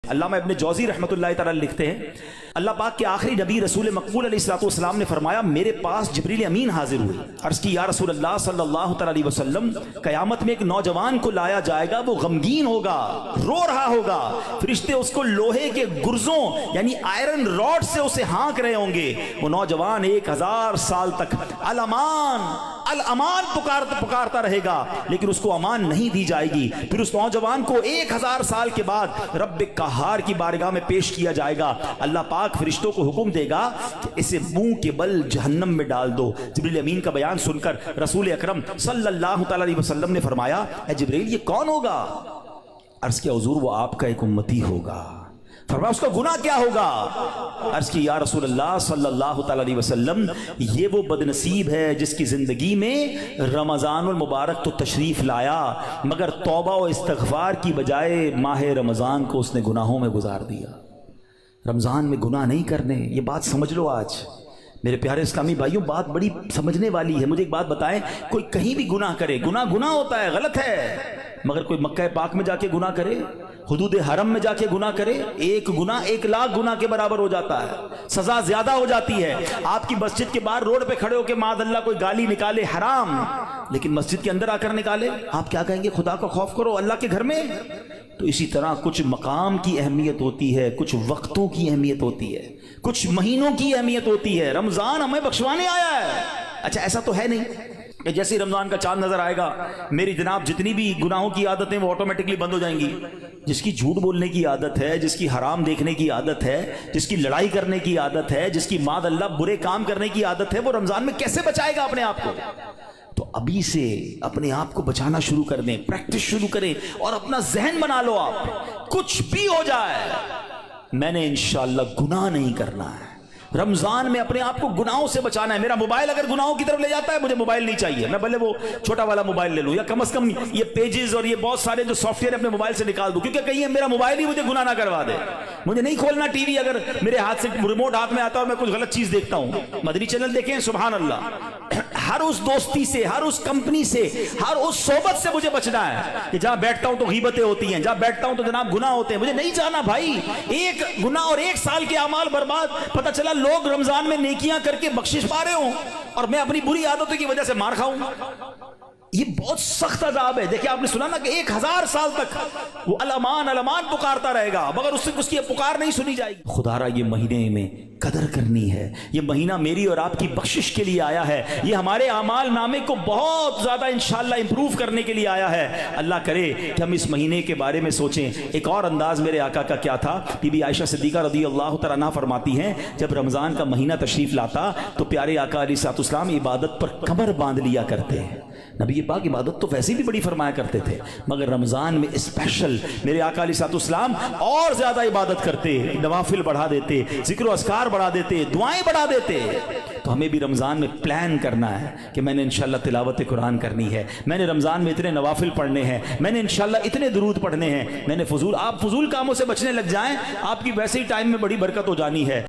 علامہ ابن جوزی رحمۃ اللہ تعالی لکھتے ہیں اللہ پاک کے آخری نبی رسول مقبول علیہ الصلوۃ والسلام نے فرمایا میرے پاس جبریل امین حاضر ہوئے، عرض کی یا رسول اللہ صلی اللہ تعالی علیہ وسلم قیامت میں ایک نوجوان کو لایا جائے گا، وہ غمگین ہوگا، رو رہا ہوگا، فرشتے اس کو لوہے کے گرزوں یعنی آئرن راڈ سے اسے ہانک رہے ہوں گے، وہ نوجوان 1000 سال تک الامان الامان پکارتا رہے گا لیکن اس کو امان نہیں دی جائے گی۔ پھر اس نوجوان کو 1000 سال کے بعد رب قہار کی بارگاہ میں پیش کیا جائے گا، اللہ پاک فرشتوں کو حکم دے گا کہ اسے منہ کے بل جہنم میں ڈال دو۔ جبریل امین کا بیان سن کر رسول اکرم صلی اللہ تعالی علیہ وسلم نے فرمایا اے جبریل یہ کون ہوگا؟ عرض کیا حضور وہ آپ کا ایک امتی ہوگا۔ فرمایا اس کا گناہ کیا ہوگا؟ عرض کی یا رسول اللہ صلی اللہ تعالی علیہ وسلم یہ وہ بدنصیب ہے جس کی زندگی میں رمضان المبارک تو تشریف لایا مگر توبہ و استغفار کی بجائے ماہ رمضان کو اس نے گناہوں میں گزار دیا۔ رمضان میں گناہ نہیں کرنے، یہ بات سمجھ لو۔ آج میرے پیارے اسلامی بھائیوں بات بڑی سمجھنے والی ہے۔ مجھے ایک بات بتائیں، کوئی کہیں بھی گناہ کرے، گناہ ہوتا ہے، غلط ہے، مگر کوئی مکہ پاک میں جا کے گناہ کرے، حدود حرم میں جا کے گناہ کرے، ایک گناہ 1,00,000 گناہ کے برابر ہو جاتا ہے، سزا زیادہ ہو جاتی ہے۔ آپ کی مسجد کے باہر روڈ پہ کھڑے ہو کے معاذ اللہ کوئی گالی نکالے حرام، لیکن مسجد کے اندر آ کر نکالے، آپ کیا کہیں گے؟ خدا کا خوف کرو اللہ کے گھر میں۔ تو اسی طرح کچھ مقام کی اہمیت ہوتی ہے، کچھ وقتوں کی اہمیت ہوتی ہے، کچھ مہینوں کی اہمیت ہوتی ہے۔ رمضان ہمیں بخشوانے آیا ہے۔ اچھا ایسا تو ہے نہیں کہ جیسے رمضان کا چاند نظر آئے گا میری جناب جتنی بھی گناہوں کی عادتیں وہ آٹومیٹکلی بند ہو جائیں گی۔ جس کی جھوٹ بولنے کی عادت ہے، جس کی حرام دیکھنے کی عادت ہے، جس کی لڑائی کرنے کی عادت ہے، جس کی معاذ اللہ برے کام کرنے کی عادت ہے، وہ رمضان میں کیسے بچائے گا اپنے آپ کو؟ تو ابھی سے اپنے آپ کو بچانا شروع کر دیں، پریکٹس شروع کریں اور اپنا ذہن بنا لو آپ کچھ بھی ہو جائے میں نے انشاءاللہ گناہ نہیں کرنا ہے۔ رمضان میں اپنے آپ کو گناہوں سے بچانا ہے۔ میرا موبائل اگر گناہوں کی طرف لے جاتا ہے مجھے موبائل نہیں چاہیے، میں بھلے وہ چھوٹا والا موبائل لے لوں یا کم از کم یہ پیجز اور یہ بہت سارے جو سافٹ ویئر اپنے موبائل سے نکال دوں، کیونکہ کہیں میرا موبائل ہی مجھے گناہ نہ کروا دے۔ مجھے نہیں کھولنا ٹی وی اگر میرے ہاتھ سے ریموٹ ہاتھ میں آتا ہے اور میں کچھ غلط چیز دیکھتا ہوں۔ مدنی چینل دیکھیں، سبحان اللہ، ہر اس دوستی سے، ہر اس کمپنی سے، ہر اس صحبت سے مجھے بچنا ہے کہ جہاں بیٹھتا ہوں تو غیبتیں ہوتی ہیں، جہاں بیٹھتا ہوں تو جناب گناہ ہوتے ہیں۔ مجھے نہیں جانا بھائی، ایک گناہ اور 1 سال کے اعمال برباد، پتہ چلا لوگ رمضان میں نیکیاں کر کے بخشش پا رہے ہوں اور میں اپنی بری عادتوں کی وجہ سے مار کھاؤں۔ یہ بہت سخت عذاب ہے۔ دیکھیں آپ نے سنا نا کہ 1000 سال تک وہ الامان پکارتا رہے گا مگر اس کی پکار نہیں سنی جائے گی۔ خدا را یہ مہینے میں قدر کرنی ہے، یہ مہینہ میری اور آپ کی بخشش کے لیے آیا ہے، یہ ہمارے اعمال نامے کو بہت زیادہ انشاءاللہ امپروو کرنے کے لیے آیا ہے۔ اللہ کرے کہ ہم اس مہینے کے بارے میں سوچیں۔ ایک اور انداز میرے آقا کا کیا تھا، بی بی عائشہ صدیقہ رضی اللہ تعالیٰ عنہا فرماتی ہیں جب رمضان کا مہینہ تشریف لاتا تو پیارے آقا علیہ الصلوۃ والسلام عبادت پر کمر باندھ لیا کرتے ہیں۔ نبی پاک عبادت تو ویسے بھی بڑی فرمایا کرتے تھے مگر رمضان میں اسپیشل میرے آقا علیہ الصلوۃ والسلام اور زیادہ عبادت کرتے، نوافل بڑھا دیتے، ذکر و اذکار بڑھا دیتے، دعائیں بڑھا دیتے۔ تو ہمیں بھی رمضان میں پلان کرنا ہے کہ میں نے انشاءاللہ تلاوت قرآن کرنی ہے، میں نے رمضان میں اتنے نوافل پڑھنے ہیں، میں نے انشاءاللہ اتنے درود پڑھنے ہیں، میں نے آپ فضول کاموں سے بچنے لگ جائیں، آپ کی ویسے ہی ٹائم میں بڑی برکت ہو جانی ہے۔